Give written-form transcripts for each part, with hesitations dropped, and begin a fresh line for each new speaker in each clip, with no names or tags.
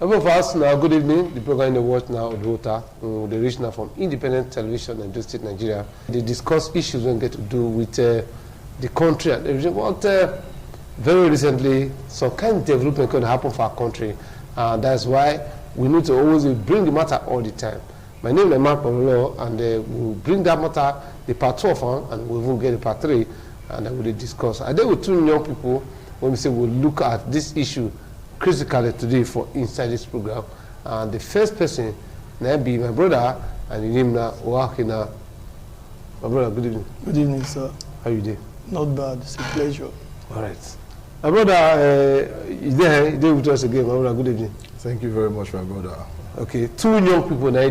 Of us now, good evening. The program in the watch now, UDUOTA, the regional from Independent Television and State Nigeria. They discuss issues when get to do with the country and the region. What very recently, some kind of development can happen for our country. That's why we need to always bring the matter all the time. My name is Mark Pamelo, and we'll bring that matter, the part 2 on, and we'll even get the part 3, and then we'll discuss. I think with 2 young people, when we say we'll look at this issue critically today for inside this program. The first person now be my brother, and his name now Wakina. My brother, good evening.
Good evening, sir.
How you doing?
Not bad. It's a pleasure.
All right. My brother, is there with us again. My brother, good evening.
Thank you very much, my brother.
Okay, 2 young people now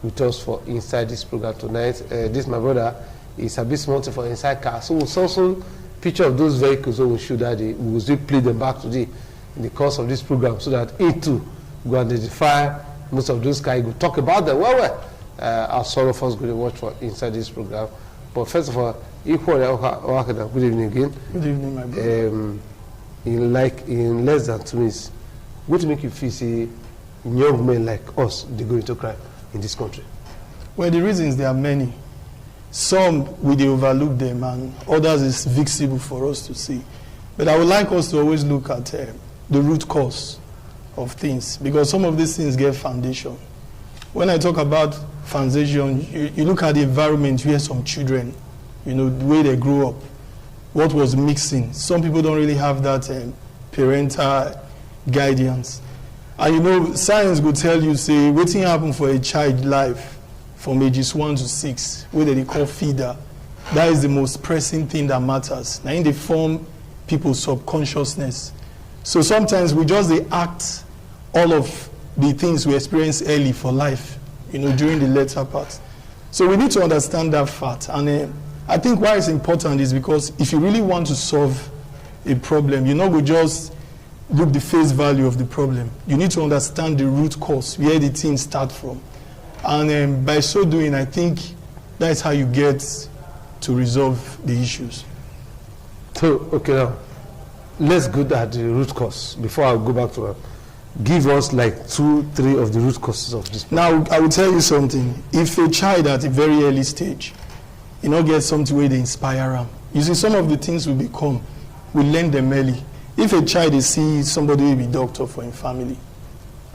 with us for inside this program tonight. This my brother is a bit small for inside car, so we'll also picture of those vehicles, so we'll show that we will still play them back today in the course of this program, so that it too will identify most of those guys. We'll talk about them. Our sort of us going to watch for inside this program. But first of all, good evening again.
Good evening, my brother.
In less than 2 minutes, what make you feel say young men like us they go into crime in this country?
Well, the reasons there are many. Some we overlook them, and others is visible for us to see. But I would like us to always look at the root cause of things, because some of these things get foundation. When I talk about foundation, you look at the environment where some children, the way they grew up, what was mixing. Some people don't really have that parental guidance. And science will tell you, say, what thing happen for a child life from ages 1 to 6, what they call feeder. That is the most pressing thing that matters. Now, they form people's subconsciousness. So sometimes we just act all of the things we experience early for life, during the later part. So we need to understand that fact. And I think why it's important is because if you really want to solve a problem, you're not going to just look the face value of the problem. You need to understand the root cause, where the things start from. And by so doing, I think that's how you get to resolve the issues.
So, okay, now, let's go at the root cause. Before I go back to her, give us like 2, 3 of the root causes of this problem.
Now, I will tell you something. If a child at a very early stage, get something where they inspire them. You see, some of the things we become, we learn them early. If a child is see somebody will be doctor for his family,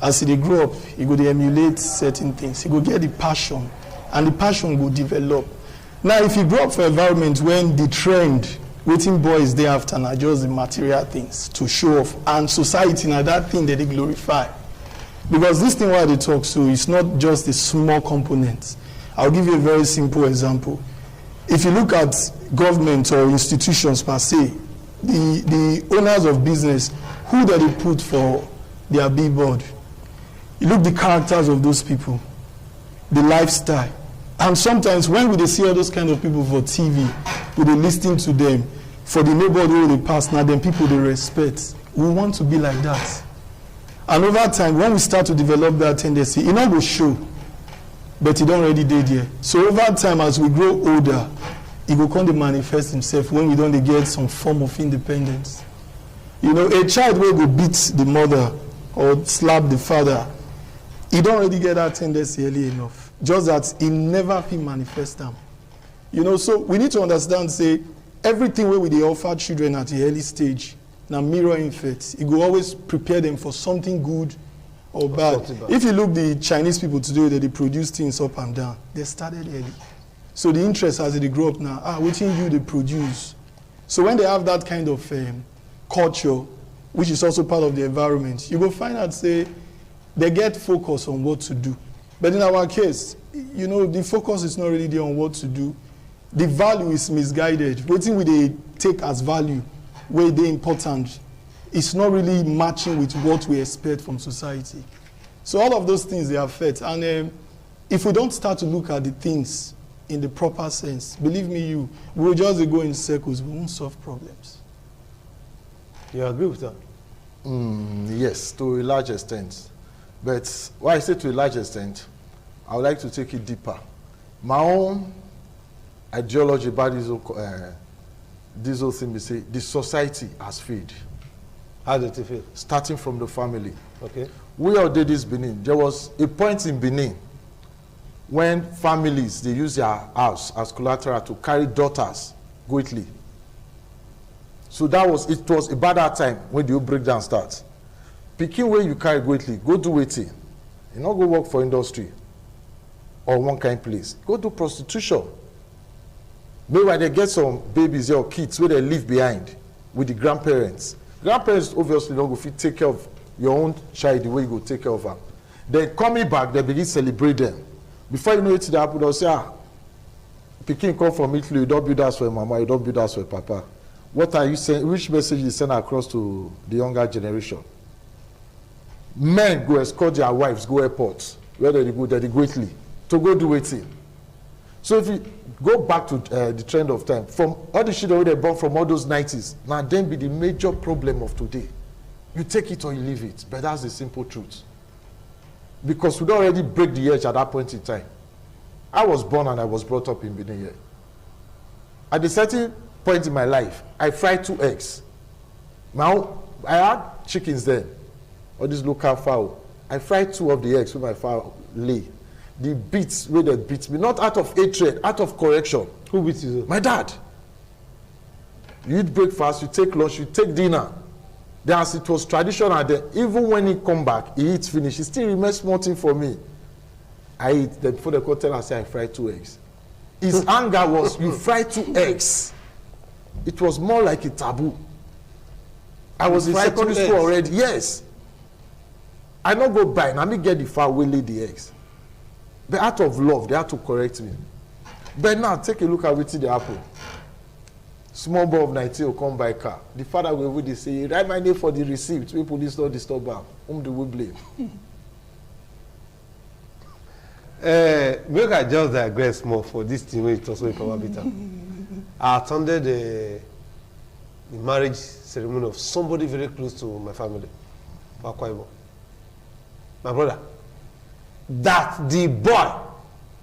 as they grow up, he go to emulate certain things. He go get the passion, and the passion will develop. Now, if you grow up for an environment when the trend, waiting boys day after now, just the material things to show off, and society now that thing that they glorify. Because this thing why they talk so, it's not just a small component. I'll give you a very simple example. If you look at government or institutions per se, the owners of business, who do they put for their billboard? You look the characters of those people, the lifestyle. And sometimes when we see all those kind of people for TV, we they listen to them, for the neighborhood where they pass, now then people they respect. We want to be like that. And over time, when we start to develop that tendency, it not will show, but it don't already did there. So over time, as we grow older, it will come to manifest himself when we don't get some form of independence. A child will go beat the mother or slap the father. He don't already get that tendency early enough. Just that he never can manifest them. So we need to understand, say, everything where we offer children at the early stage, now mirror effect. It will always prepare them for something good or bad. If you look the Chinese people today, that they produce things up and down, they started early. So the interest as they grow up now, waiting you they produce. So when they have that kind of culture, which is also part of the environment, you will find out, say, they get focus on what to do. But in our case, the focus is not really there on what to do. The value is misguided. What thing they take as value, where they important, it's not really matching with what we expect from society. So all of those things, they affect. And if we don't start to look at the things in the proper sense, believe me, we will just go in circles. We won't solve problems.
You agree with that?
Yes, to a large extent. But why I say to a large extent, I would like to take it deeper. My own ideology about this whole thing, we say the society has failed.
How did you feel?
Starting from the family.
Okay.
We all did this Benin. There was a point in Benin when families, they use their house as collateral to carry daughters go Italy. So it was about that time when the breakdown starts. Picking where you carry go Italy, go do waiting. You not go work for industry or one kind place. Go do prostitution. Maybe they get some babies or kids where they leave behind with the grandparents. Grandparents obviously don't go fit take care of your own child the way you go take care of her. Then coming back, they begin celebrate them. Before you know it, the apple, they'll say, Pikin come from Italy, you don't build house for mama, you don't build house for papa. What are you saying? Which message you send across to the younger generation? Men go escort their wives, go airports, where they go Italy, to go do waiting. So if you go back to the trend of time, from all the shit that they born from all those 90s, now then be the major problem of today. You take it or you leave it, but that's the simple truth. Because we don't already break the edge at that point in time. I was born and I was brought up in Benin here. At a certain point in my life, I fried 2 eggs. Now, I had chickens then, or this local fowl. I fried 2 of the eggs with my fowl lay. The beats where they beat me, not out of hatred, out of correction.
Who beats you?
My dad. You eat breakfast, you take lunch, you take dinner. Then as it was traditional then, even when he come back, he eats finish, he still remains small thing for me. I eat, then before the call tell I say I fried 2 eggs. His anger was, you fried 2 eggs. It was more like a taboo. I was in secondary school already, yes. I not go buy, now me get the fowl, we lay the eggs. But out of love, they had to correct me. But now, take a look at what's the apple. Small boy of 19 will come by car. The father will with they say, write my name for the receipt. We police not disturb am. Whom do we blame?
Make I just digress more for this thing where it's also a power bitter. I attended the marriage ceremony of somebody very close to my family, Akwa. My brother. That the boy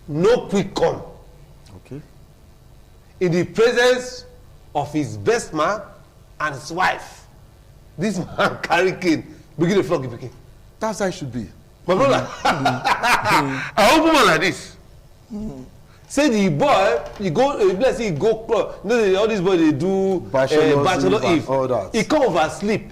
no quick come.
Okay.
In the presence of his best man and his wife. This man carry cane, begin to flog the pikin.
That's how it should be.
My brother, I open man like this. Say the boy, let's say he go club. You know, all these boys they do bachelor eve.
All that.
He come oversleep.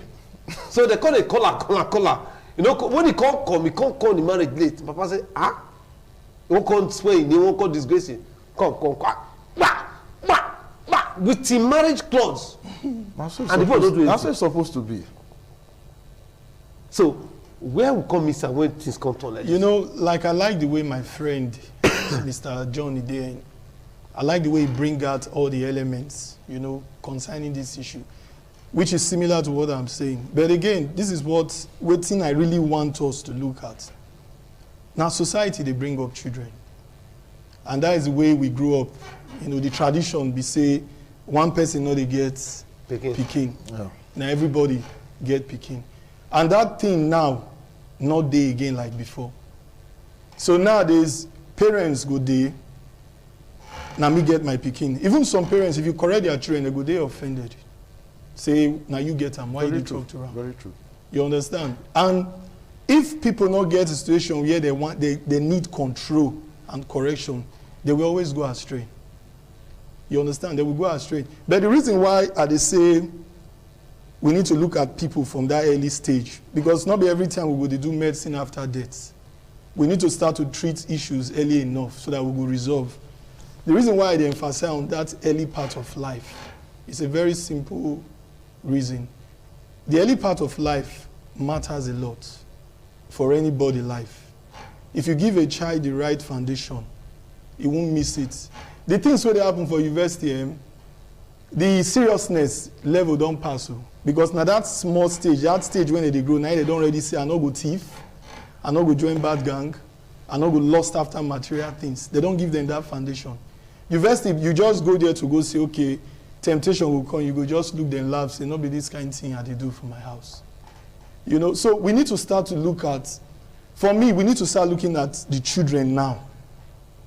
So they call it collar. You know, when he can't come the marriage late. Papa say, he won't come swearing, he won't come disgracing. Come. With the marriage clause. And the boy don't do it.
That's what it's supposed to be.
So, where will come Mr. when things come to like this?
You know, like I like the way my friend, Mr. John Ide, I like the way he bring out all the elements, you know, concerning this issue, which is similar to what I'm saying. But again, this is what thing I really want us to look at. Now, society, they bring up children. And that is the way we grew up. You know, the tradition be say, one person only gets Pikin. Yeah. Now everybody get Pikin. And that thing now, not there again like before. So nowadays, parents go there, now me get my Pikin. Even some parents, if you correct their children, they go there offended. Say, now you get them, why you talk to them?
Very true.
You understand? And if people not get a situation where they need control and correction, they will always go astray. You understand? They will go astray. But the reason why they say we need to look at people from that early stage, because not every time we will do medicine after death. We need to start to treat issues early enough so that we will resolve. The reason why they emphasize on that early part of life is a very simple reason. The early part of life matters a lot for anybody life. If you give a child the right foundation, he won't miss it. The things where they happen for university, the seriousness level don't pass. Because now that small stage, that stage when they grow, now they don't already say, I no go thief, I no go join bad gang, I no go lost after material things. They don't give them that foundation. University, you just go there to go say, okay, temptation will come, you go just look them laugh, say, no be this kind of thing I they do for my house. You know, so we need to start to look at, for me, we need to start looking at the children now,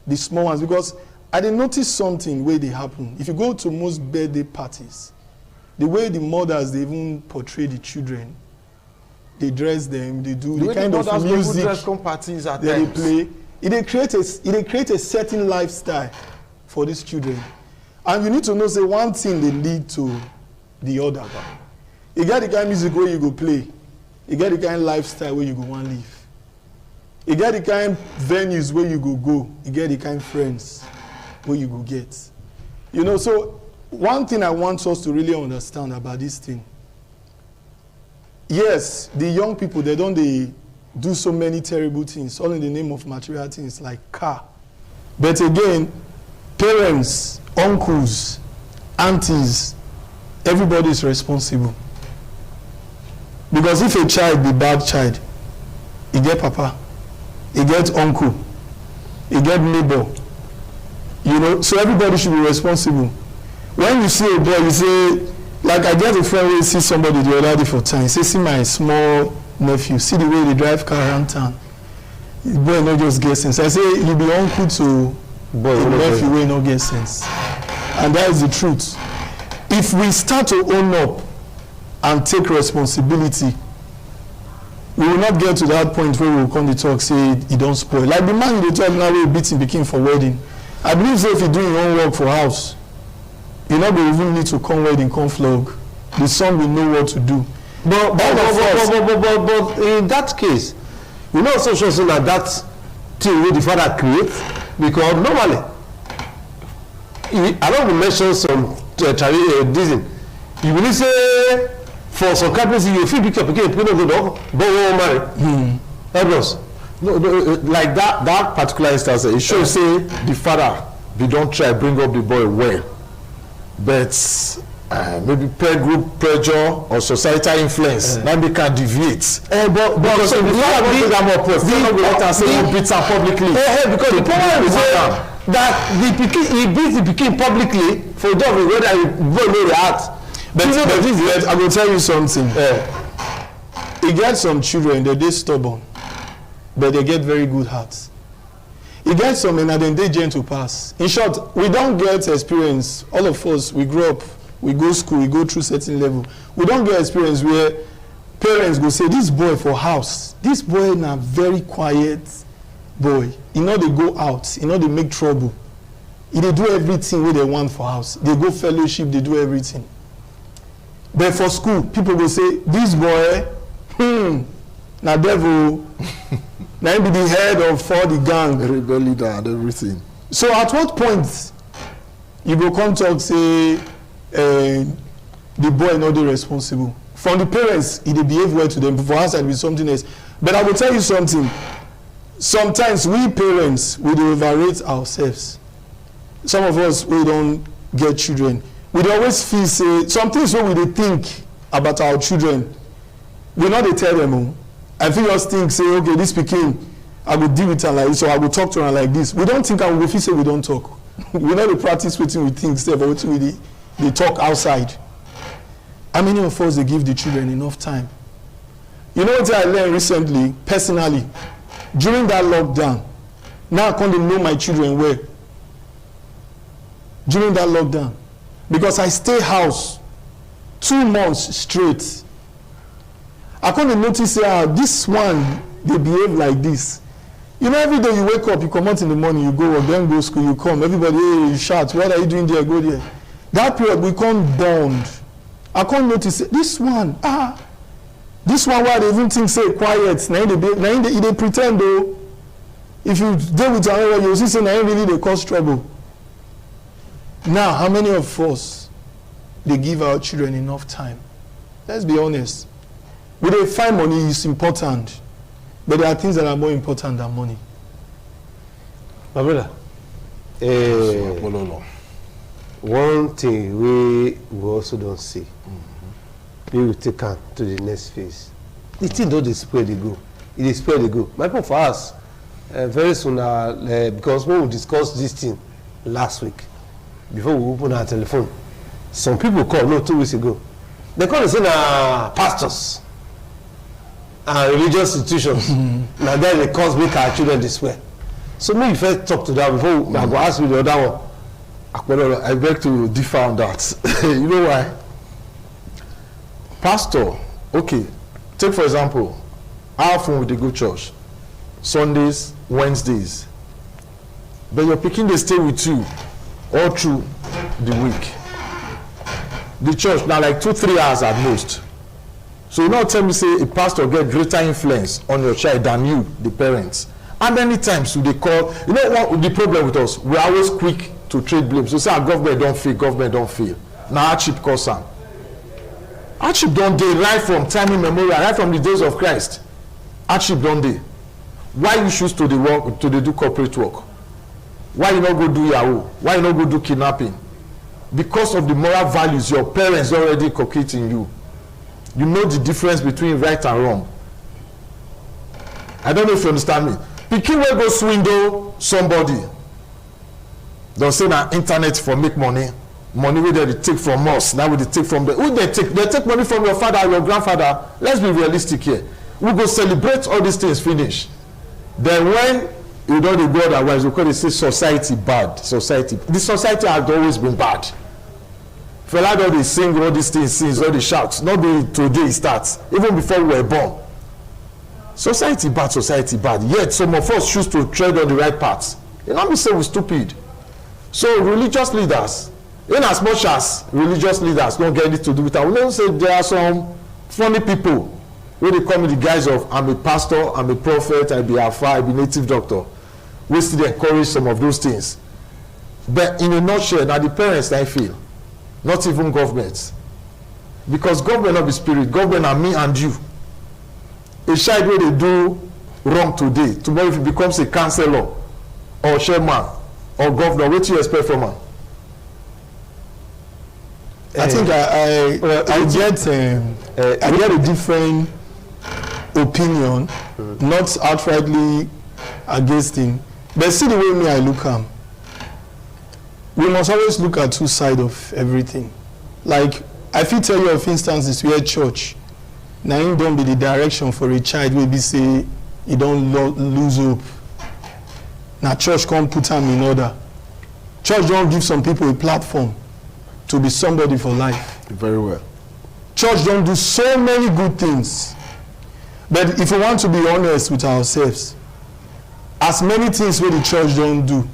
the small ones, because I did notice something where they happen. If you go to most birthday parties, the way the mothers, they even portray the children, they dress them, they do the kind of music
parties
that they play. It create a certain lifestyle for these children. And you need to know, say, one thing they lead to the other. You get the kind of music where you go play. You get the kind of lifestyle where you go and live. You get the kind of venues where you go. You get the kind of friends where you go get. You know, so one thing I want us to really understand about this thing. Yes, the young people, they do so many terrible things, all in the name of material things like car. But again, parents, uncles, aunties, everybody is responsible. Because if a child be bad child, he get papa, he get uncle, he get neighbor. You know, so everybody should be responsible. When you see a boy, you say, like I get a friend who see somebody the other day for time, he say, see my small nephew, see the way they drive car around town. The boy not just get sense. I say, you be uncle to a nephew who not get sense. And that is the truth. If we start to own up and take responsibility, we will not get to that point where we will come to talk, say, he don't spoil. Like the man they talk now, we beat him pikin for wedding. I believe so if you do your own work for house, you not be even need to come wedding, come flog. The son will know what to do.
But in that case, we know also sure that thing wey the father create, because normally, I don't mention some reason. You will say for some companies you feel pick up again, people don't go but we won't marry. Help us.
No, like that particular instance, it shows say the father they don't try bring up the boy well, but maybe peer group pressure or societal influence now they can deviate. But so the father don't take them up first. They not go let am say he beat am publicly.
Because the problem is that the pikin he beat the pikin publicly for the job whether the boy no react.
But I will tell you something. You get some children, they're stubborn, but they get very good hearts. You get some and then they gentle pass. In short, we don't get experience. All of us, we grow up, we go school, we go through certain level. We don't get experience where parents go say, this boy for house, this boy na very quiet boy. You know they go out, you know they make trouble. They do everything where they want for house. They go fellowship, they do everything. But for school, people will say, this boy, na devil, na him be the head of all the gang.
Rebel leader and everything.
So at what point you go come talk say the boy not dey responsible? From the parents, he dey behave well to them. For us, it be something else. But I will tell you something. Sometimes we parents, we dey overrate ourselves. Some of us, we don't get children. We dey always feel say some things wey we dey think about our children, we no dey tell them. I feel just think say, okay, this pikin, I go deal with her like this, or I go talk to her like this. We don't think I will feel say we don't talk. We know the practice wetin we think, but wetin we talk outside. How many of us they give the children enough time? You know what I learned recently, personally, during that lockdown. Now I can't know my children well. During that lockdown, because I stay house 2 months straight. I can't notice this one they behave like this. You know, every day you wake up, you come out in the morning, you go work, then go school, you come, everybody, hey, you shout, what are you doing there, go there. That period, we can't bond. I can't notice, this one why they even think, say, quiet, now they pretend, though. If you deal with another, you'll see, say, now really they cause trouble. Now, how many of us, they give our children enough time? Let's be honest. We dey find money is important, but there are things that are more important than money.
My brother, one thing we also don't see, we will take on to the next phase. The thing don't dey spread dey go. It dey spread dey go. My point for us, very soon, because when we discussed this thing last week, before we open our telephone, some people called, 2 weeks ago. They call and say, pastors and religious institutions. Now then they cause make our children this way. So maybe first talk to that before I go ask you the other one.
I beg to differ on that. You know why? pastor, okay, take for example, how often would they go church? Sundays, Wednesdays. But your pikin, they stay with you all through the week. The church now like 2-3 hours at most. So you not tell me say a pastor get greater influence on your child than you, the parents. And many times they call, you know what the problem with us? We're always quick to trade blame. So say our government don't fail. Now hardship cause am. Hardship don't dey right from time immemorial, right from the days of Christ. Hardship don't dey. Why you choose to do corporate work? Why you not go do Yahoo? Why you not go do kidnapping? Because of the moral values your parents already inculcate in you. You know the difference between right and wrong. I don't know if you understand me. Pikin wey go swindle somebody, they'll say na internet for make money wey they take from us, now we dey take from them. Who they take? They take money from your father or your grandfather. Let's be realistic here. We go celebrate all these things finish. Then when you don't go otherwise, we call it say society bad. The society has always been bad. Fela don dey sing all these things since, all the shouts. Not be today it starts, even before we were born. Society bad. Yet some of us choose to tread on the right paths. You know me say we stupid. So religious leaders, in as much as religious leaders don't get anything to do with that, we don't say there are some funny people where they come in the guise of I'm a pastor, I'm a prophet, I be alpha, I be native doctor. We still encourage some of those things. But in a nutshell, now the parents I feel. Not even governments, because government not be spirit, government are me and you. A child wey dey do wrong today, tomorrow if he becomes a councillor or chairman or governor, what you expect from am?
I think I get a different opinion, not outrightly against him, but see the way me I look am. We must always look at two sides of everything. Like, I fit tell you of instances where church, now it don't be the direction for a child where be say, he don't lose hope. Now church can't put him in order. Church don't give some people a platform to be somebody for life.
Very well.
Church don't do so many good things. But if we want to be honest with ourselves, as many things where the church don't do,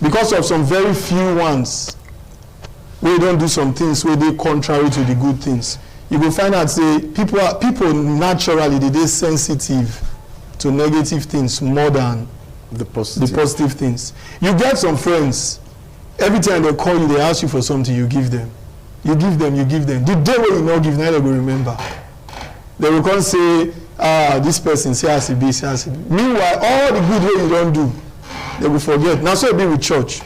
because of some very few ones we don't do some things where they contrary to the good things, you will find out say people naturally they sensitive to negative things more than the positive things. You get some friends, every time they call you, they ask you for something, you give them. The day when you not give, neither will remember. They will come say, this person say as it be. Meanwhile, all the good way you don't do, they will forget. Now so it be with church.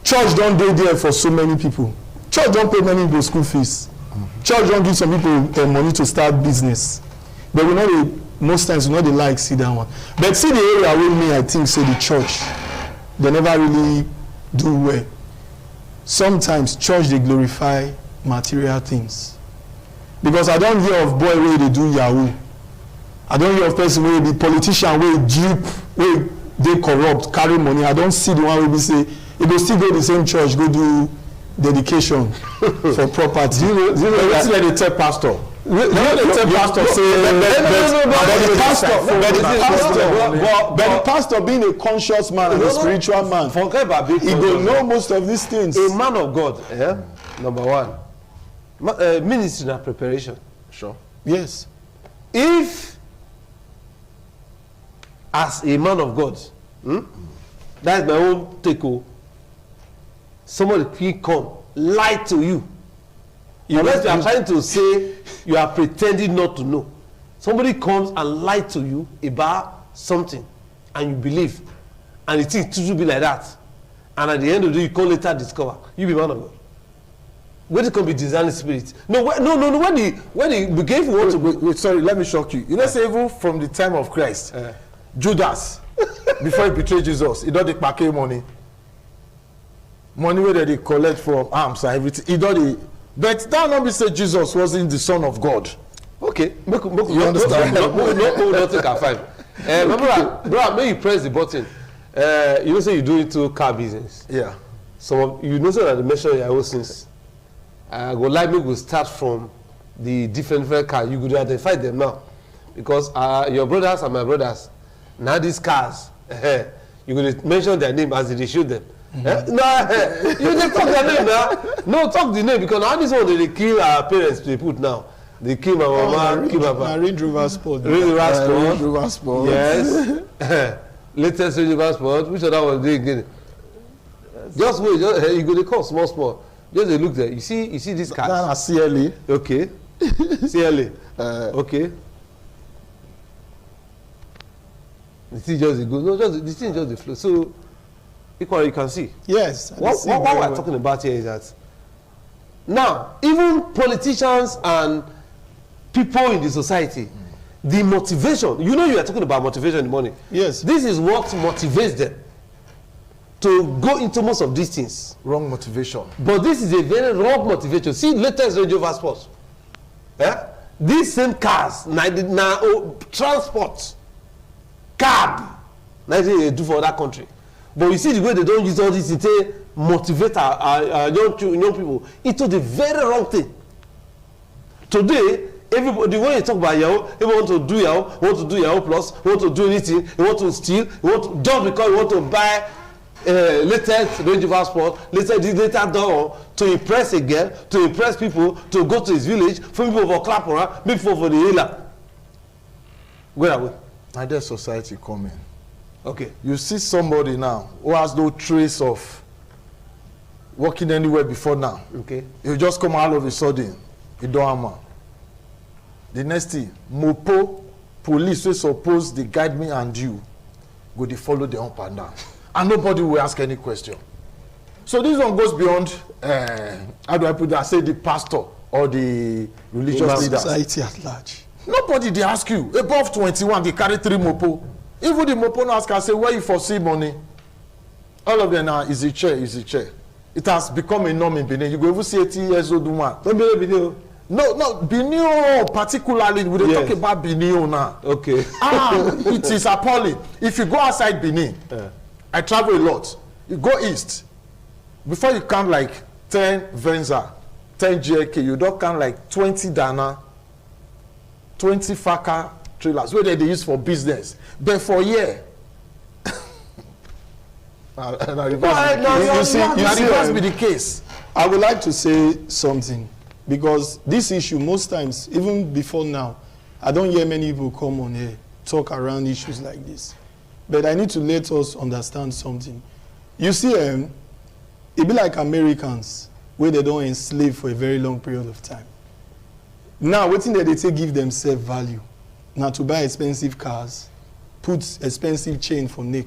Church don't do there for so many people. Church don't pay many people school fees. Church don't give some people money to start business. But we know most times we know they like see that one. But see the area with me, I think say the church, they never really do well. Sometimes church they glorify material things. Because I don't hear of boy where they do Yahoo. I don't hear of person where be politician where dupe, where they corrupt, carry money. I don't see the one where we say, if they still go to the same church, go do dedication for property.
Do you know that's where they tell pastor? But
the pastor being a conscious man and a spiritual man, he will know most of these things.
A man of God, number one, ministry and preparation.
Sure.
Yes.
If as a man of God, that is my own take. Somebody can come lie to you. Unless you are trying to say you are pretending not to know. Somebody comes and lie to you about something and you believe, and it will be like that. And at the end of the day, you can later discover you be man of God. When it can be discerning spirit. No. When the begin want to
wait, sorry, let me shock you. You know, say even from the time of Christ, Judas, before he betrayed Jesus, he don't take back money where they collect from arms and everything. He don't. But that not be say Jesus wasn't the Son of God.
Okay,
you understand?
No, take a five. Bro, may you press the button. You know, say you do into car business.
Yeah.
So you know, say that the mention your own since. Go like me go start from the different cars. You could identify them now. Because your brothers and my brothers, now these cars, you could mention their name as they shoot them. No, you just talk their name now. No, talk the name, because now this one they kill our parents, they put now. They kill my mama, kill my papa.
Range Rover Sport.
Range
Rover Sport.
Yes. Latest Range Rover Sport. Which other one they again? Just wait, you go to call small. Just look there. You see this car.
That's CLA.
Okay. CLA. Okay. The thing just go. No, just the thing just the flow. So equally you can see.
Yes.
What we're talking about here is that now even politicians and people in the society, the motivation. You know, you are talking about motivation in the morning.
Yes.
This is what motivates them to go into most of these things.
Wrong motivation.
But this is a very wrong motivation. See, latest Range Rover Sports. Yeah? These same cars, transport, cab, they do for that country. But you see the way they don't use all this to motivate our young people into the very wrong thing. Today, everybody, when you talk about Yahoo, everyone want to do Yahoo, want to do Yahoo Plus, want to do anything, you want to steal, just because you want to buy latest Range Rover Sport, later door to impress a girl, to impress people, to go to his village, for people for clap around, people for the healer. Where are we?
And there's society coming.
Okay.
You see somebody now who has no trace of working anywhere before now.
Okay.
You just come all of a sudden, you don't hammer. The next thing, Mopo, police wey suppose they guide me and you, go they follow the up and down. And nobody will ask any question. So this one goes beyond, how do I put that, say the pastor or the religious leader.
Society at large.
Nobody they ask you. Above 21, they carry 3 Mopo. Even the Mopo no ask and say, where you foresee money? All of them now is a chair. It has become a norm in Benin. You go even see 80 years old woman.
Don't be Benin.
No, Benin particularly, we yes. Talk about Benin now.
Okay.
It is appalling. If you go outside Benin, I travel a lot. You go east, before you count like 10 Venza, 10 JK, you don't count like 20 Dana, 20 Faka trailers, where they use for business. But for year, you see, be the case.
I would like to say something, because this issue, most times, even before now, I don't hear many people come on here, talk around issues like this. But I need to let us understand something. You see, it be like Americans, where they don't enslave for a very long period of time. Now, what thing that they take give themselves value? Now, to buy expensive cars, put expensive chain for neck.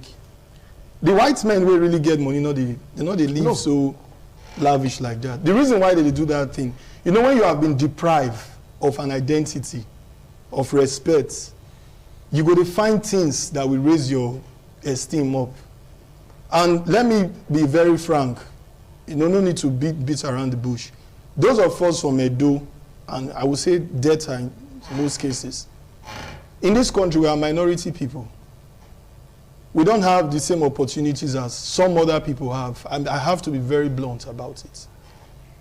The white men will really get money, they live so lavish like that. The reason why they do that thing, you know, when you have been deprived of an identity, of respect, you go to find things that will raise your esteem up. And let me be very frank, no need to beat around the bush. Those of us from Edo, and I would say Delta in most cases, in this country we are minority people. We don't have the same opportunities as some other people have. And I have to be very blunt about it.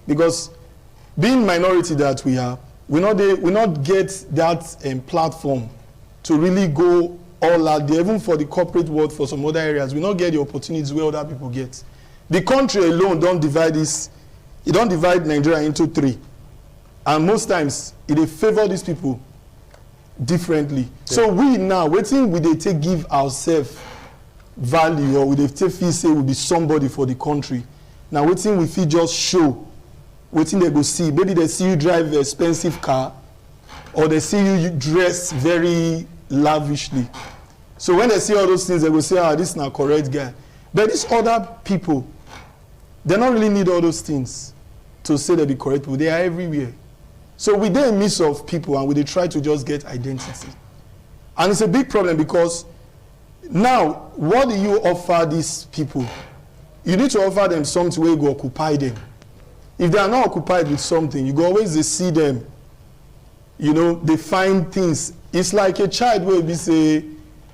Because being minority that we are, we not get that platform to really go all out there, even for the corporate world, for some other areas. We not get the opportunities where other people get. The country alone don't divide Nigeria into 3. And most times, it favor these people differently. Yeah. So we now, waiting we they take give ourselves value, or we they take feel say we'll be somebody for the country. Now waiting we feel just show, waiting they go see. Maybe they see you drive an expensive car, or they see you dress very lavishly. So when they see all those things, they will say, this is not a correct guy. But these other people, they don't really need all those things to say they be correct people. They are everywhere. So we dey in midst of people, and we try to just get identity. And it's a big problem, because now, what do you offer these people? You need to offer them something where you go occupy them. If they are not occupied with something, you go always see them. They find things. It's like a child where we say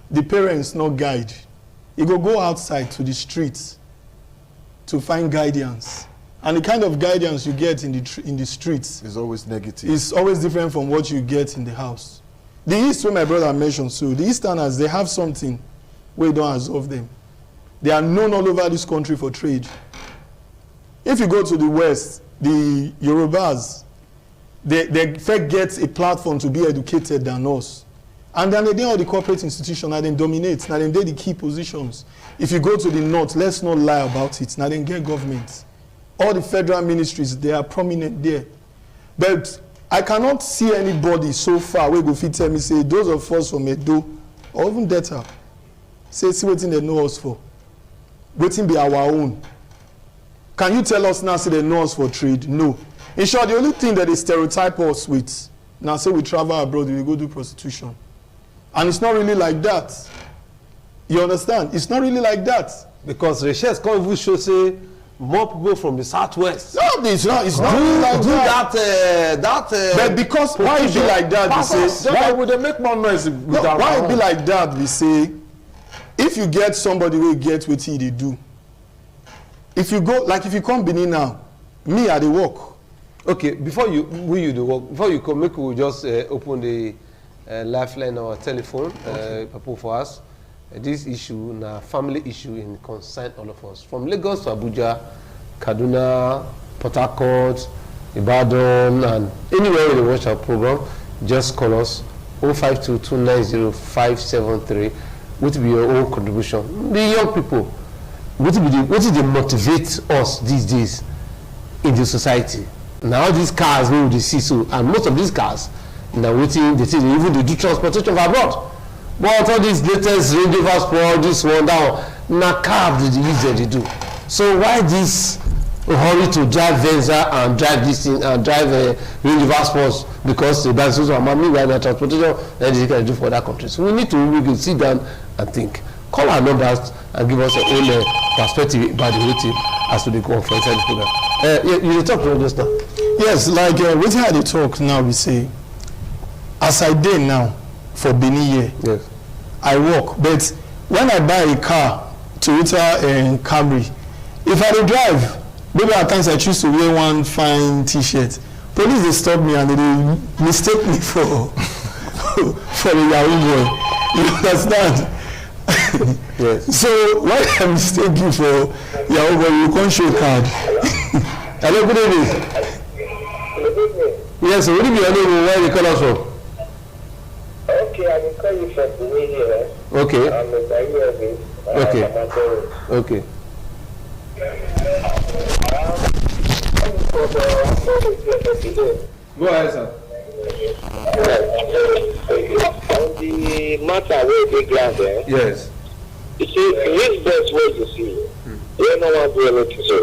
the parents not guide. You go outside to the streets to find guidance. And the kind of guidance you get in the streets
is always negative.
It's always different from what you get in the house. The East, where my brother mentioned, so the Easterners, they have something where you don't absorb them. They are known all over this country for trade. If you go to the West, the Yorubas, they first get a platform to be educated than us. And then they do all the corporate institutions, and then dominate, and then they the key positions. If you go to the North, let's not lie about it, now then get government. All the federal ministries, they are prominent there. But I cannot see anybody so far where go fit tell me, say, those of us from Edo, or even Delta, say, see what they know us for. Waiting be our own. Can you tell us now, say they know us for trade? No. In short, the only thing that they stereotype us with, now say we travel abroad, we go do prostitution. And it's not really like that. You understand? It's not really like that.
Because research can't even show, say, more people from the Southwest.
No, it's not really like that. But because why it be like that, we say,
why would they make more noise?
Why it be like that, we say, if you get somebody who get what they do, if you go, like if you come Benin now, me at the work.
Okay, before you come, make we just open the lifeline or telephone, people for us. This issue, na family issue in concern all of us. From Lagos to Abuja, Kaduna, Port Harcourt, Ibadan, and anywhere where they watch our program, just call us 052-290-573. What will be your own contribution? The young people, what is they motivate us these days in the society? Now these cars we will see so, and most of these cars now waiting, they even they do transportation abroad. But all these latest Range Rover Sport, this one down, now cab they do. So why this hurry to drive Venza and drive this thing and drive Range Rover Sports? Because the businesses are money right now transportation and they can do for that country. So we need to sit down and think. Call our numbers and give us a own perspective about the waiting as to the go for inside the program. You talk to us now.
Yes, like what how they talk now, we say, as I did now for Benin year,
yes,
I work. But when I buy a car, Toyota and Camry, if I dey drive, maybe at times I choose to wear one fine T-shirt. Police they stop me and they mistake me for for a Yahoo boy. You understand?
yes.
So why I mistake you for Yahoo boy? You can't show card.
Hello, good evening. Yes, would it be your name? Where you call us from?
Okay, I will call you from Benin here.
Okay.
I'm a Nigerian.
Okay. Okay. Go ahead, sir.
On the matter where they ground there,
Yes.
you see, this best way you see, they don't want to do anything so.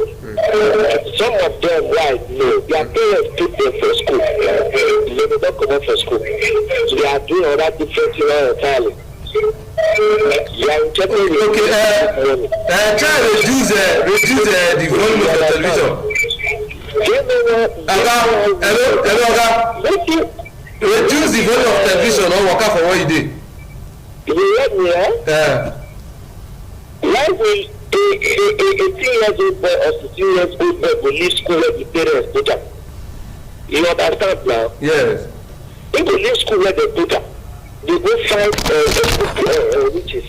Some of them, right, no, their parents put them for school. They don't come out for school. So they are doing all that different thing entirely.
Okay, try to reduce the volume of the television. Hello, reduce the volume of television or work out for what you did.
You let me, like a 18-years-old boy or 16-years-old boy will leave school where the parents put up. You understand now?
Yes.
If they leave school where they put up, they go find which is,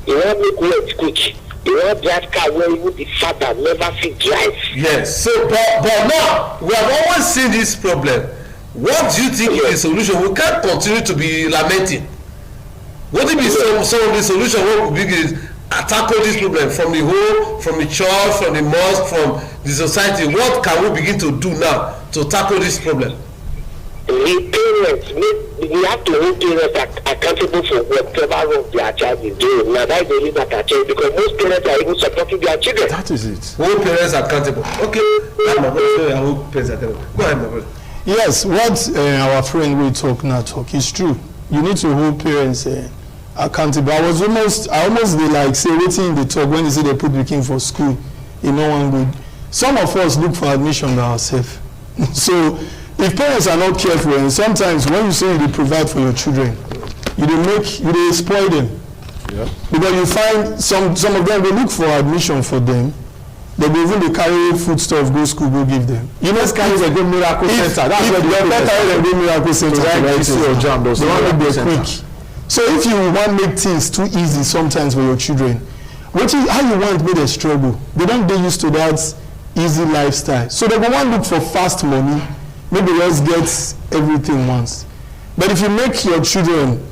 you want make work quick. You want drive car where even the father never fit drive.
Yes. So, but now we have always seen this problem. What do you think is the solution? We can't continue to be lamenting. What will be some of the solution? What would be is tackle this problem from the home, from the church, from the mosque, from the society? What can we begin to do now to tackle this problem?
The parents, we have to hold parents accountable for whatever wrong their child is doing. Now that they leave at their child because most parents are even supporting their children.
That is it.
Hold parents accountable. Okay. That's my brother. I hold parents accountable. Go ahead, my brother.
Yes, what our friend will talk now talk is true. You need to hold parents accountable. I almost dey like say wetin they talk when they say they put the king for school, e no one good. Some of us look for admission by ourselves. So if parents are not careful, and sometimes when you say you provide for your children, you dey spoil them.
Yeah.
Because you find some of them they look for admission for them, They go even dey carry food stuff go school go give them. You know,
carry them go miracle center. That's where
the carry them go miracle center to write test. They wan make them quick. So if you wan make things too easy sometimes for your children, how you want make them struggle? They don't get used to that easy lifestyle. So they go wan look for fast money, maybe just get everything once. But if you make your children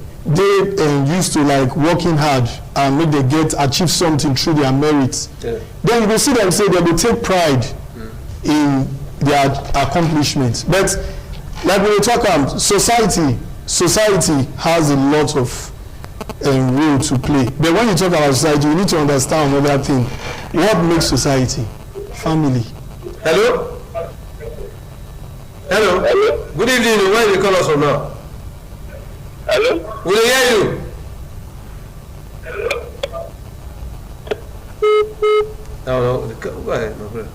used to like working hard and make them achieve something through their merits, then you will see them say they will take pride in their accomplishments. But like when we talk about society has a lot of role to play. But when you talk about society, you need to understand another thing. What makes society? Family.
Hello? Hello? Good evening. Where you call us from now?
Hello?
We hear you. No, go ahead. No,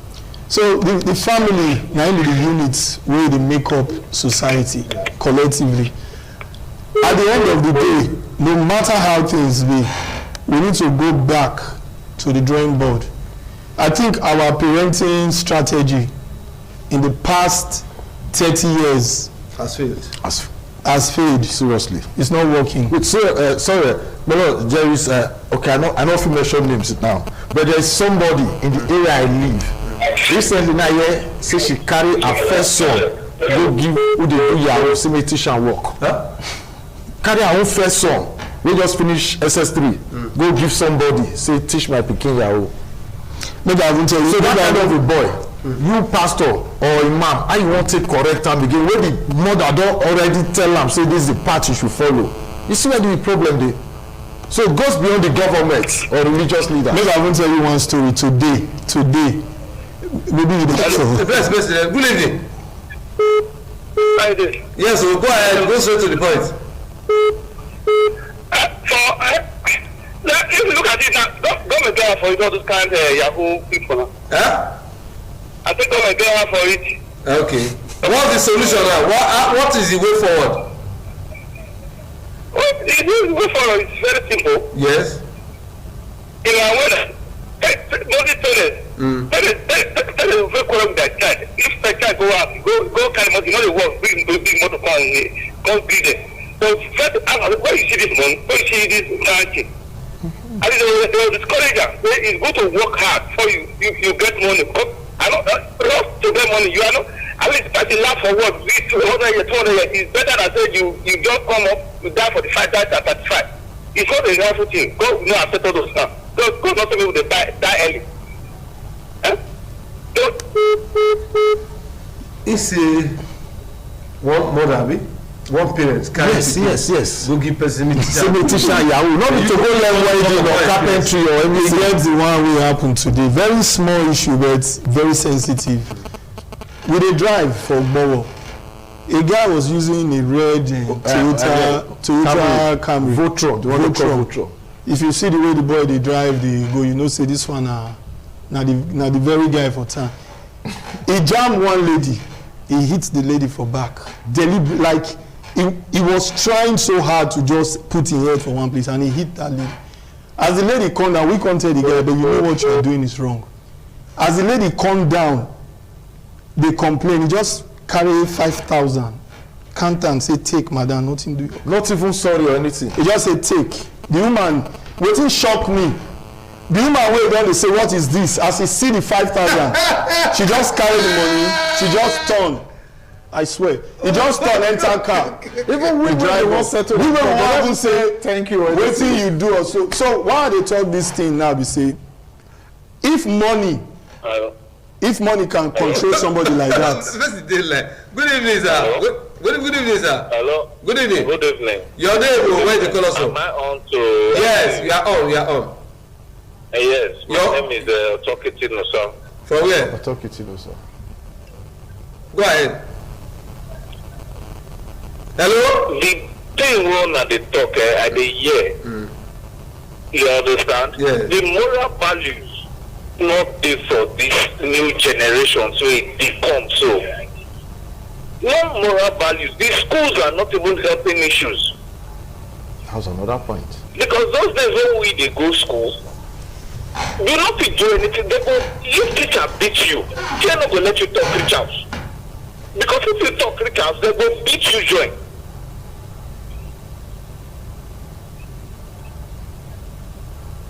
so the family now the units where they make up society collectively. At the end of the day, no matter how things be, we need to go back to the drawing board. I think our parenting strategy in the past 30 years
has failed.
Has failed.
Seriously,
it's not working.
Wait, sorry, no, there is okay. I know if you mention names now, but there is somebody in the area I live. Recently, now here say she carry her first son go give who they do Yahoo, see me teach and work. Huh? Carry her own first son. We just finish SS3. Go give somebody say teach my pikin Yahoo. Maybe I won't tell you. So that kind of a boy. You pastor or imam, how you want to correct am again when the mother don already tell am say this is the path you should follow? You see where the problem dey? So it goes beyond the government or religious leaders.
Maybe I won't tell you one story today. Maybe you don't know.
Best, good evening. Yes, so go ahead, go straight to the point.
If you look at it now, government get for it all those kind of Yahoo people now.
Huh?
I think government get for it.
Okay. What's the solution now? What is the way forward?
Well, the way forward is very simple.
Yes.
In our weather, mostly parents very quarrel with their child. If the child go out, go carry money, the work, big motor come greet them. So first ask, where you see this money? Where you see this margin? And they will discourage them. It's good to work hard before you get money. I know not to get money. You are not at least that's the last for what 200 years. It's better than say you just come up, you die 45, die at 35. It's not a natural thing. God will not accept all those now. God not tell me they die early. Huh?
It's one mother, one parent.
Yes.
Go give person
teacher Yahoo. Not to go learn welding or carpentry or anything.
That's the one will happen today. Very small issue, but very sensitive. With a drive for Bowo, a guy was using a red Toyota Camry.
Votro, the one they call Votro.
If you see the way the boy they drive, they go, you know, say this one now the very guy for town. He jammed one lady. He hit the lady for back. Like he was trying so hard to just put his head for one place, and he hit that lady. As the lady calmed down, we can't tell the guy, but you know what you are doing is wrong. As the lady calmed down, they complain. He just carry 5,000. Count and say take, madam, nothing do.
Not even sorry or anything.
He just say take. The woman, wetin shock me. The woman wey don dey say what is this? As he see the 5,000, she just carry the money. She just turn. I swear, he just turn enter car.
Even we drive settle.
We will even say
thank you.
Wetin you do also. So why they talk this thing now? Be say if money can control somebody like that.
Good evening, sir. Good evening, sir.
Hello.
Good evening.
Good evening.
Your name, where you call us from?
Am I on to?
Yes, you are on.
Yes, my name is Otokitino, sir.
From where?
Otokitino, sir.
Go ahead. Hello?
The thing one at the talk, at the year. You understand?
Yes.
The moral values not there for this new generation, so it becomes so. No moral values. These schools are not even helping issues.
That's another point.
Because those days when they go school, You not to do anything. They go, if teacher beat you, they're not going to let you talk reach out. Because if you talk reach out, they will beat you join.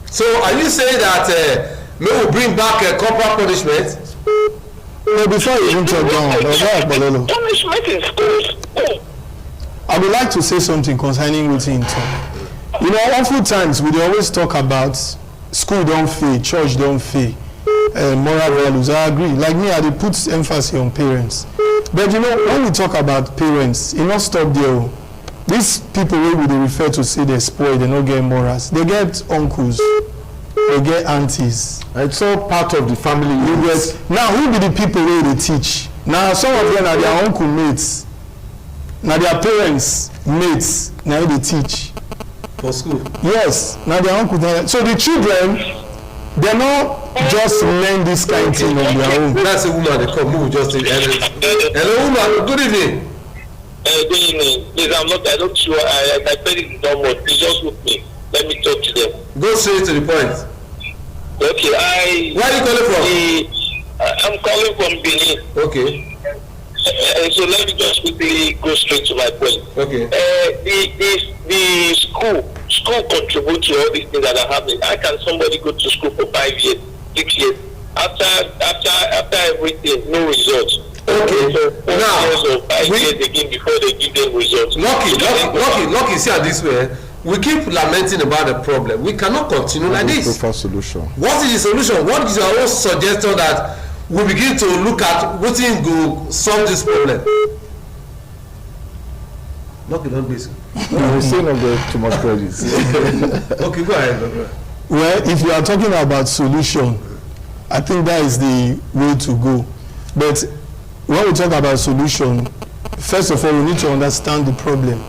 So are you saying that we will bring back a corporal punishment?
No, before you even talk down,
punishment in schools.
I would like to say something concerning what in talk. You know, awful times we always talk about school don't fail, church don't fail, moral values. I agree. Like me, I put emphasis on parents. But you know, when we talk about parents, it not stop there. These people we would refer to say they're spoiled, they don't get morals. They get uncles, they get aunties.
It's all part of the family.
You get, now who be the people where they teach? Now some of them are their uncle mates. Now their parents mates. Now they teach.
For school?
Yes. Now their uncle. So the children, they're not just learn this kind of thing on their own.
That's a woman. They come move just. Hello, woman. Good evening.
Good evening. Please, I don't sure. My parents is not much. Please just look me. Let me talk to them.
Go straight to the point.
Okay,
Where are you calling from?
I'm calling from Benin.
Okay.
So let me just quickly go straight to my point.
Okay.
The school contribute to all these things that are happening. How can somebody go to school for 5 years, 6 years, after everything, no results?
Okay.
So
now,
years or 5 years again before they give them results.
Lucky, see it this way. We keep lamenting about the problem. We cannot continue like this.
Prefer solution.
What is the solution? What is your own suggestion that we begin to look at what thing go solve this problem? Lucky, don't be so.
We're saying not get too much credit.
Okay, go ahead.
Well, if you are talking about solution, I think that is the way to go. But when we talk about solution, first of all, we need to understand the problem.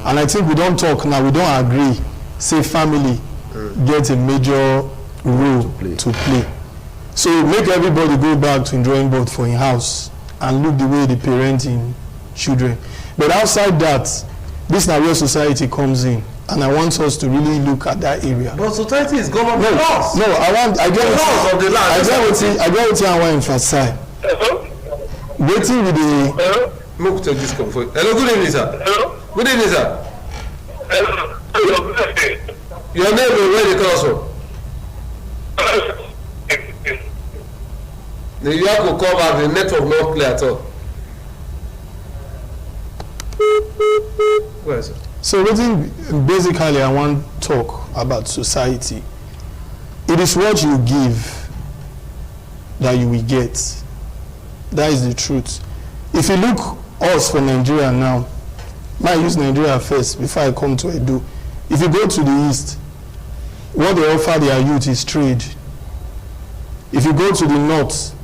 And I think we don't talk now, we don't agree. Say family gets a major role to play. So make everybody go back to drawing board for in-house and look the way they parenting children. But outside that, this is where society comes in. And I want us to really look at that area.
But society is governed by laws.
No, I get
laws of the land.
I get what I want to emphasize. Waiting with the...
Hello, good evening, sir.
Hello?
Good evening, sir.
Hello?
Your name and where you call us from? The you have to come back, the network not clear at all. Where is it?
So basically I want to talk about society. It is what you give that you will get. That is the truth. If you look us for Nigeria now, I use Nigeria first before I come to Edo. If you go to the east, what they offer their youth is trade. If you go to the north,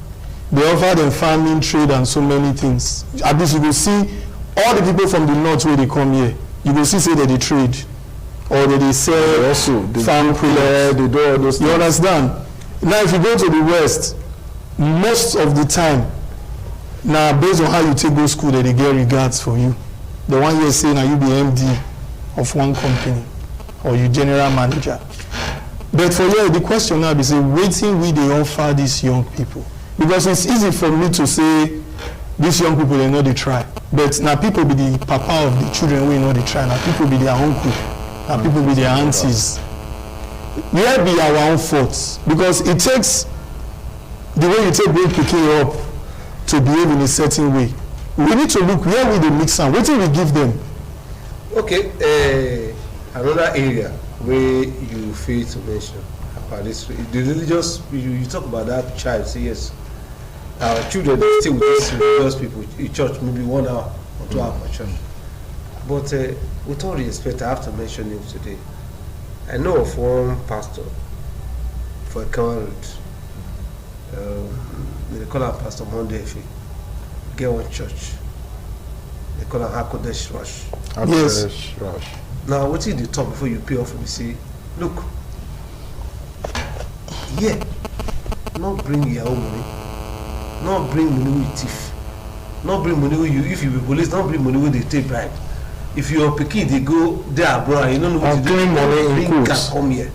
they offer them farming, trade, and so many things. At least you will see all the people from the north where they come here. You will see say that they trade or that they sell
also
farm products.
They do all those things.
You understand? Now, if you go to the west, most of the time, now based on how you take go school, that they get regards for you. The one here saying now you be MD of one company or you general manager. But for you, the question now is waiting will they offer these young people? Because it's easy for me to say these young people they know they try. But now people be the papa of the children we know they try. Now people be their uncle. Now people be their aunties. Where be our own faults? Because it takes the way you take bring picking up to behave in a certain way. We need to look where will they mix and what will we give them?
Okay, another area where you fail to mention about this, the religious, you talk about that child, say yes, our children are still with these religious people in church, maybe 1 hour or 2 hours for church. But with all respect, I have to mention him today. I know of one pastor for a road. They call him Pastor Monday if you get one church. They call him Hakodesh Rush.
Yes.
Rush.
Now, what is the talk before you pay off and you say, look, yeah, not bring your own money, not bring money with thief, not bring money with you, if you be police, not bring money with they take bribe. If you're picky, they go there abroad, you don't know what to do,
money
bring can come here.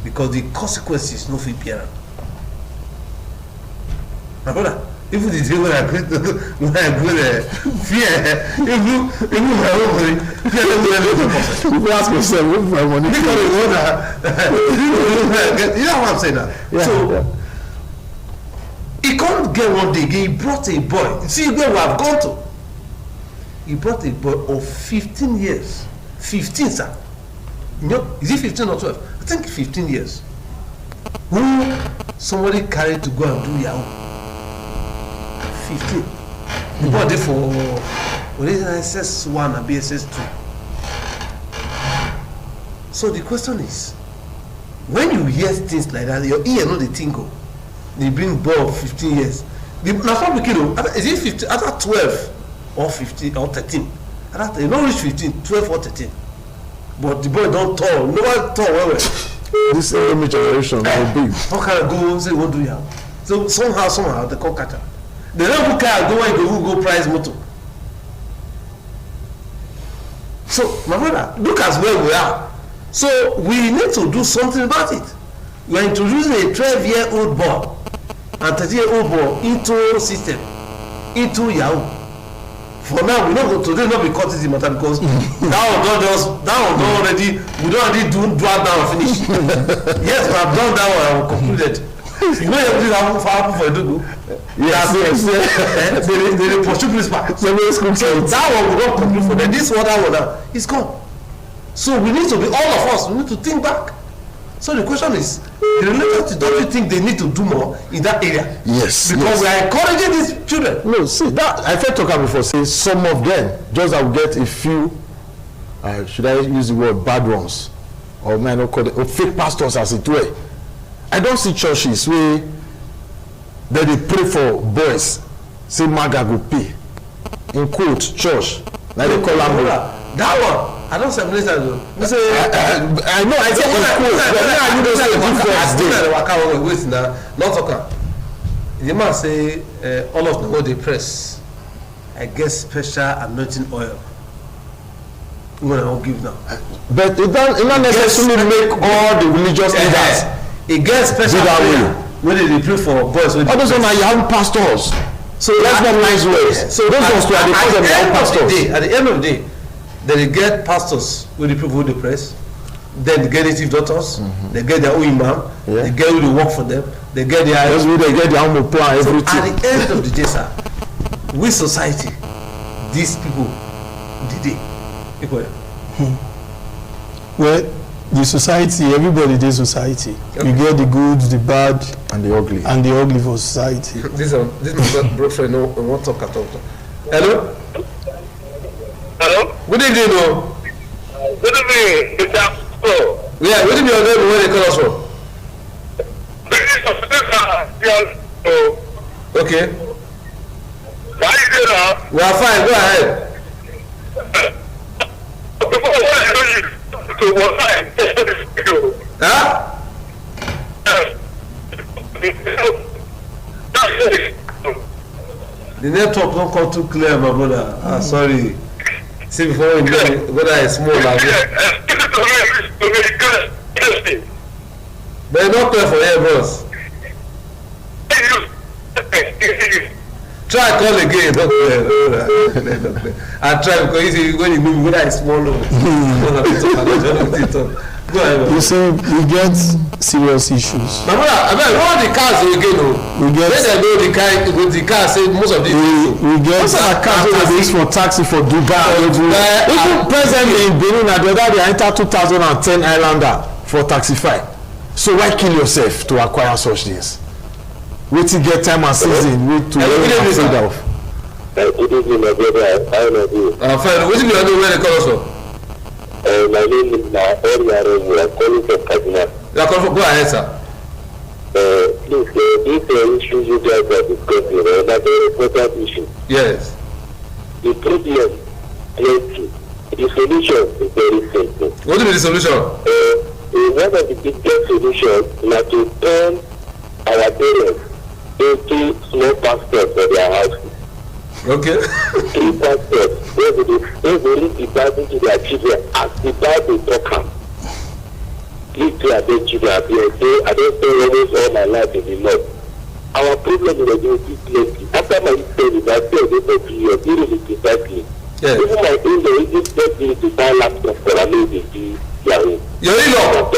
because the consequences no fit bear am. My brother, even the day when I go there, fear, even my own money, fear no go let me person.
People ask yourself, where my money?
Because you know what I'm saying now?
Yeah,
So
yeah.
he can't get one day again. He brought a boy. See where we have gone to. He brought a boy of 15 years. 15, sir. You know, is it 15 or 12? I think 15 years. Who somebody carried to go and do Yahoo. 15. The boy did for what is SS1 and BSS2. So the question is, when you hear things like that, your ear know the tingle. They bring boy of 15 years. Now some kid, is it 15? After 12 or 15 or 13? After you don't reach 15, 12 or 13. But the boy don't tall. No one tall. Well.
This enemy generation will be.
How can I go say what do you have? So somehow they call catcher. They don't book car go and go prize motor. So my brother, look as where we are. So we need to do something about it. We are introducing a 12-year-old boy and 13-year-old boy into system, into Yahoo. For now, we not today not be caught this matter because that one don't already we don't already do drag down and finish. Yes, we have done that one and we concluded. You know everything happen for Edogo. Yes. They pursue principal. So that one we don't conclude for them. This one, that one now, is gone. So we need to be all of us. We need to think back. So the question is, the religious, don't you think they need to do more in that area?
Yes.
Because we are encouraging these children.
No, see that I felt talking before. Say some of them just have get a few. Should I use the word bad ones, or may I not call it, or fake pastors as it were? I don't see churches where that they pray for boys. Say maga go pay in quote church like they call them.
That one. I don't say that though.
I know. I say in quote, but now you don't say the difference.
Wait now, not talking. The man say all of them what they press. I guess special anointing oil. When I won't give now.
But it don't necessarily make all the religious leaders.
It gets special prayer when they pray for boys.
All those are young pastors. So that's not nice ways. So those ones are the young pastors.
At the end of the day, they get pastors when they pray for the press. Then they get native daughters. They get their own imam. They get who they work for them. They get their.
That's where they get their own plan. Everything.
So at the end of the day, sir, we society, these people, did they?
Well, the society, everybody in society. Okay. You get the good, the bad,
and the
ugly for society.
This is my girlfriend. No, I won't talk at all. Hello.
Hello.
Good evening, no.
Good evening, Mr. Apple.
Yeah, what is your name? Where they call us from? Okay.
How you doing now?
We are fine. Go ahead. Huh? The network don't come too clear, my brother. Sorry. See before we know whether it's small like this. But it's not clear for here, bros. Try call again. Not clear. I try because when you move, whether it's small or go ahead.
You see, we get serious issues.
My brother, I mean, all the cars again.
We get.
When they know the car say most of the
we get.
Most of the cars wey dey use for taxi for Dubai. Even presently in Benin, na the other day I enter 2010 Highlander for Taxify. So why kill yourself to acquire such things? Wetin get time and season wey to wey afraid of.
Good evening, my brother. How are you?
Fine. Wetin be your name? Where they call us from?
My name is Naori Aremu. I'm calling from Kaduna.
You are calling from. Go ahead, sir.
Please, these issues you guys are discussing, are a very important issue.
Yes.
The problem, plenty. The solution is very simple.
What is the solution?
One of the biggest solutions is to turn our parents into small pastors for their houses.
Okay.
3 pastors where they read the Bible to their children as the Bible talks. please to abeg children abeg I don spend almost all my life in the north. Our problem is again plenty. After my studies, I spent over 3 years dealing precisely.
Yes.
Even my in-law even spent me to buy laptop for a lady to Yahoo.
Your in-law?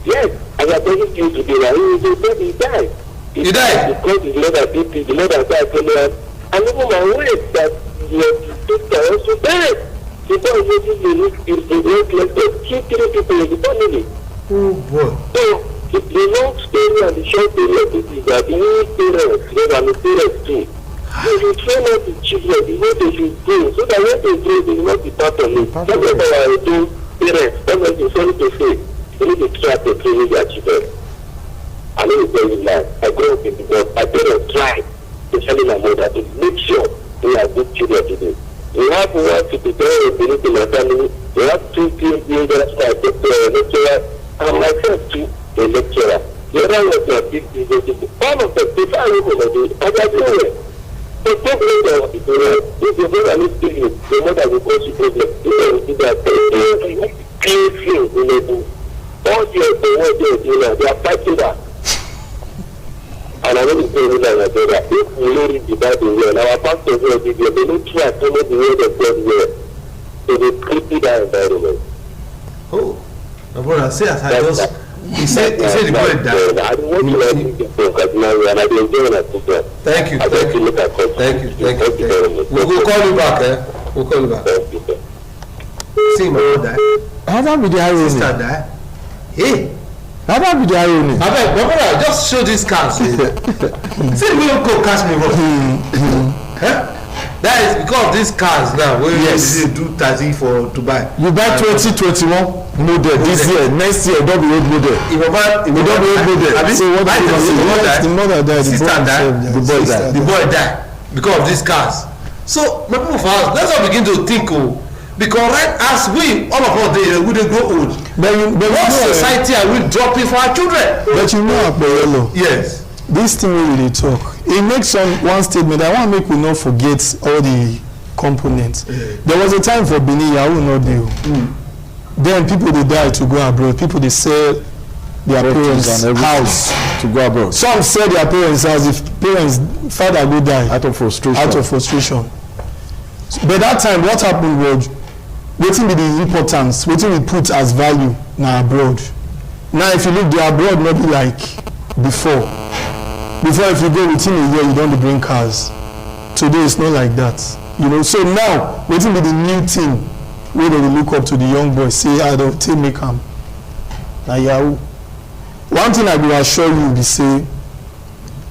Yes, as I'm talking to you today, now he died.
He died?
Because his mother did the mother died from him. And even my wife that your sister also died. The boy is the work like that. 2 people in the family.
Oh boy.
So the long story and the short story of it is that we parents, they are the parents too. They should train up the children the way they should go, so that when they go, they will not be part of it. That's what I do, parents. That's what I'm sorry to say. They need to try to train their children. I know it's very nice. I grew up in the world. My parents tried, especially my mother, to make sure they are good children today. We have one to prepare a belief in my family. We have 2 kids being just like a lecturer, and myself too, a lecturer. The other was my big business. All of them, they are able to do it. And they're doing it. So don't let them be doing it. If the mother needs to you, the mother will cause you problem. You know, do that. They have clean things in the book. All the what they're doing now, they are fighting that. And I want to say that if we don't read the Bible well, our pastors will be there, they don't try to follow the word of God well. So they create that environment.
Oh, my brother, say as I just, he said the boy died.
I don't want to let you get from Kaduna, and I will enjoy that program.
Thank you,
thank you.
Thank you very much. We'll call you back, We'll call you back.
Thank you, sir.
See, my brother died.
How about with the irony?
Sister died. Hey.
How about with the irony?
I beg, my brother, just show these cars. See, we don't go catch me wrong. That is because these cars now, when yes. They do 30 to buy.
You buy 2021 model this year, next year, don't be old model.
If you buy
old model. So what the mother died,
the sister died, the boy died. The boy died because of these cars. So, my people for us, let's all begin to think, because right as we, all of us, we will grow old. But what society are we dropping for our children?
But you know, Akbarello.
Yes.
This thing we really talk. It makes one statement. I want to make we not forget all the components. There was a time for Benin, I will not do. Then people they die to go abroad. People they sell their parents' house
to go abroad.
Some sell their parents' house if father go die
out of frustration.
But that time, what happened was, wetin be the importance, wetin we put as value na abroad. Now if you look, the abroad not be like before if you go within a year you don't bring cars. Today it's not like that, so now wetin be the new thing wey dem dey look up to the young boys say I don take make am na yahoo. One thing I go assure you be say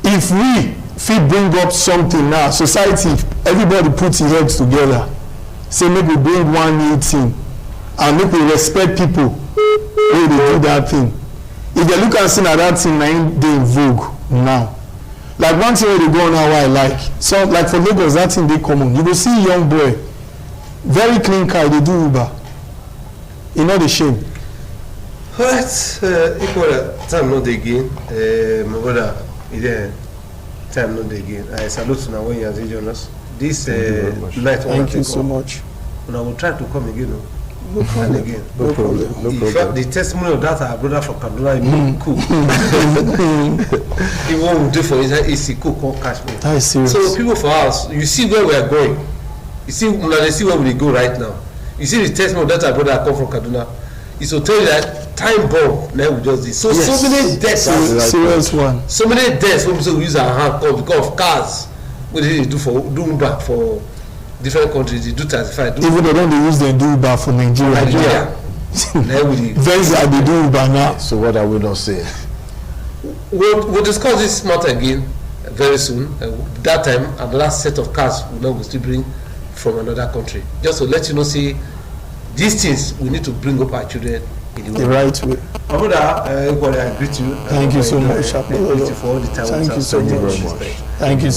if we fit bring up something now, society, everybody put their heads together, say make we bring one new thing and make we respect people wey dey do that thing. If they look and see na that thing na im dey in vogue now. Like one thing wey dey go on now wey I like, so like for Lagos that thing dey common. You go see young boy, very clean car, dey do Uber. E no dey shame.
Alright, equal time no dey again. My brother, time no dey again. I salute una when you are joining us. This night.
Thank you so much.
And I will try to come again.
No problem.
And again.
No problem.
The testimony of that our brother from Kaduna is cool. Even what we do for is cool, can't catch me.
That is serious.
So people for us, you see where we are going. You see, they see where we go right now. You see the testimony of that our brother come from Kaduna. It's to tell you that time bomb now we just did. So yes. So many deaths.
Serious one.
So many deaths when we use our hand because of cars. What they do Uber for different countries, they do 35.
Even they don't use them do Uber for Nigeria. Vens are they do Uber now.
So what are we not saying?
We'll discuss this matter again very soon. That time, another set of cars will still bring from another country. Just to let you know, see, these things we need to bring up our children in
the right way.
My brother, I greet you.
Thank you so much.
Thank you for all the time.
Thank you so much. Thank you.